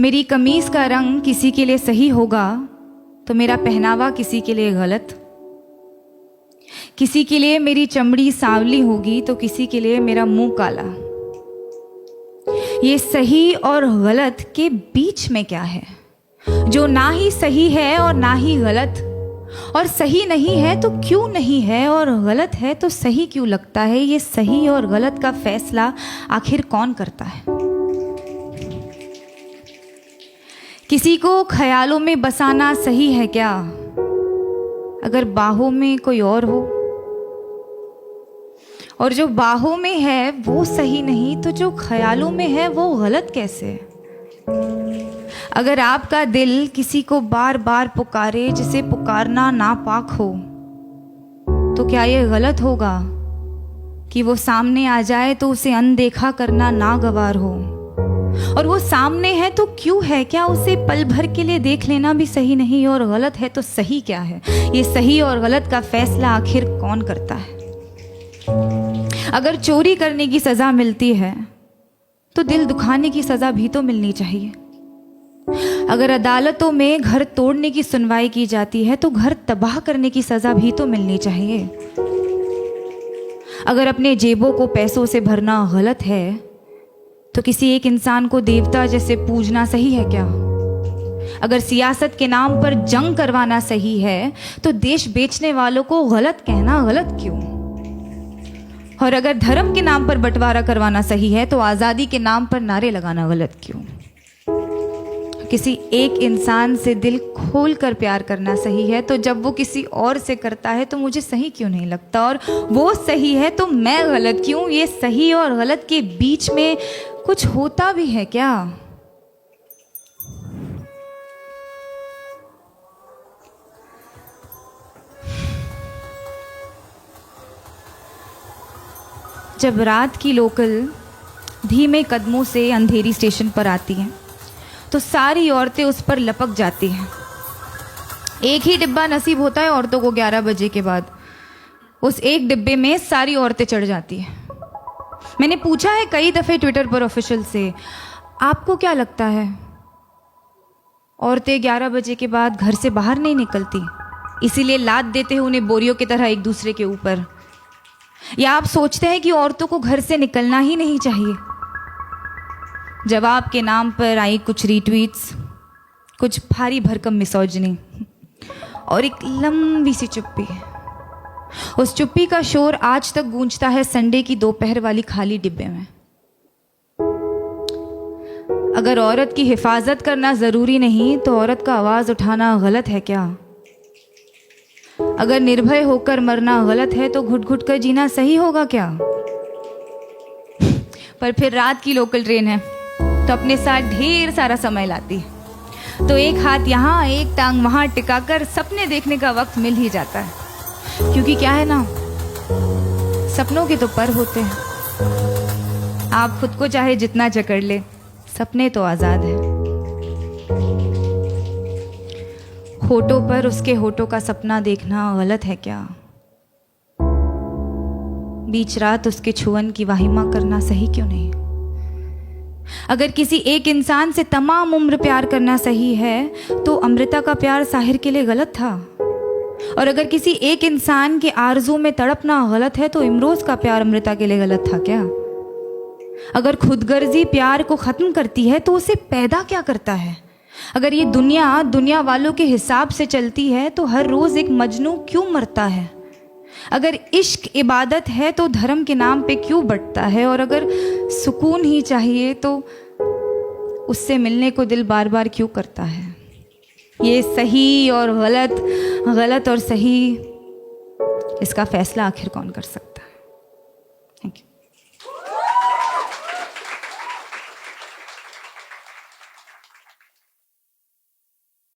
मेरी कमीज का रंग किसी के लिए सही होगा तो मेरा पहनावा किसी के लिए गलत। किसी के लिए मेरी चमड़ी सांवली होगी तो किसी के लिए मेरा मुंह काला। ये सही और गलत के बीच में क्या है, जो ना ही सही है और ना ही गलत, और सही नहीं है तो क्यों नहीं है, और गलत है तो सही क्यों लगता है। ये सही और गलत का फैसला आखिर कौन करता है। किसी को ख्यालों में बसाना सही है क्या, अगर बाहों में कोई और हो, और जो बाहों में है वो सही नहीं तो जो ख्यालों में है वो गलत कैसे। अगर आपका दिल किसी को बार बार पुकारे जिसे पुकारना नापाक हो, तो क्या ये गलत होगा कि वो सामने आ जाए तो उसे अनदेखा करना नागवार हो। और वो सामने है तो क्यों है, क्या उसे पल भर के लिए देख लेना भी सही नहीं। और गलत है तो सही क्या है, ये सही और गलत का फैसला आखिर कौन करता है। अगर चोरी करने की सजा मिलती है तो दिल दुखाने की सजा भी तो मिलनी चाहिए। अगर अदालतों में घर तोड़ने की सुनवाई की जाती है तो घर तबाह करने की सजा भी तो मिलनी चाहिए। अगर अपने जेबों को पैसों से भरना गलत है तो किसी एक इंसान को देवता जैसे पूजना सही है क्या। अगर सियासत के नाम पर जंग करवाना सही है तो देश बेचने वालों को गलत कहना गलत क्यों। और अगर धर्म के नाम पर बंटवारा करवाना सही है तो आज़ादी के नाम पर नारे लगाना गलत क्यों। किसी एक इंसान से दिल खोल कर प्यार करना सही है तो जब वो किसी और से करता है तो मुझे सही क्यों नहीं लगता। और वो सही है तो मैं गलत क्यों। ये सही और गलत के बीच में कुछ होता भी है क्या। जब रात की लोकल धीमे कदमों से अंधेरी स्टेशन पर आती है तो सारी औरतें उस पर लपक जाती हैं। एक ही डिब्बा नसीब होता है औरतों को 11 बजे के बाद। उस एक डिब्बे में सारी औरतें चढ़ जाती हैं। मैंने पूछा है कई दफ़े ट्विटर पर ऑफिशियल से, आपको क्या लगता है औरतें 11 बजे के बाद घर से बाहर नहीं निकलती, इसीलिए लाद देते हैं उन्हें बोरियों की तरह एक दूसरे के ऊपर, या आप सोचते हैं कि औरतों को घर से निकलना ही नहीं चाहिए। जवाब के नाम पर आई कुछ रीट्वीट्स, कुछ भारी भरकम मिसोजिनी और एक लंबी सी चुप्पी। उस चुप्पी का शोर आज तक गूंजता है संडे की दोपहर वाली खाली डिब्बे में। अगर औरत की हिफाजत करना ज़रूरी नहीं तो औरत का आवाज़ उठाना गलत है क्या। अगर निर्भय होकर मरना गलत है तो घुट घुट कर जीना सही होगा क्या। पर फिर रात की लोकल ट्रेन है तो अपने साथ ढेर सारा समय लाती है, तो एक हाथ यहाँ एक टांग वहाँ टिकाकर सपने देखने का वक्त मिल ही जाता है। क्योंकि क्या है ना, सपनों के तो पर होते हैं। आप खुद को चाहे जितना जकड़ ले, सपने तो आज़ाद है। होठों पर उसके होठों का सपना देखना गलत है क्या। बीच रात उसके छुअन की वाहिमा करना सही क्यों नहीं। अगर किसी एक इंसान से तमाम उम्र प्यार करना सही है तो अमृता का प्यार साहिर के लिए गलत था। और अगर किसी एक इंसान के आरज़ू में तड़पना गलत है तो इमरोज़ का प्यार अमृता के लिए गलत था क्या। अगर खुदगर्जी प्यार को ख़त्म करती है तो उसे पैदा क्या करता है। अगर ये दुनिया वालों के हिसाब से चलती है तो हर रोज़ एक मजनू क्यों मरता है। अगर इश्क इबादत है तो धर्म के नाम पे क्यों बंटता है। और अगर सुकून ही चाहिए तो उससे मिलने को दिल बार बार क्यों करता है। ये सही और गलत, गलत और सही, इसका फैसला आखिर कौन कर सकता है।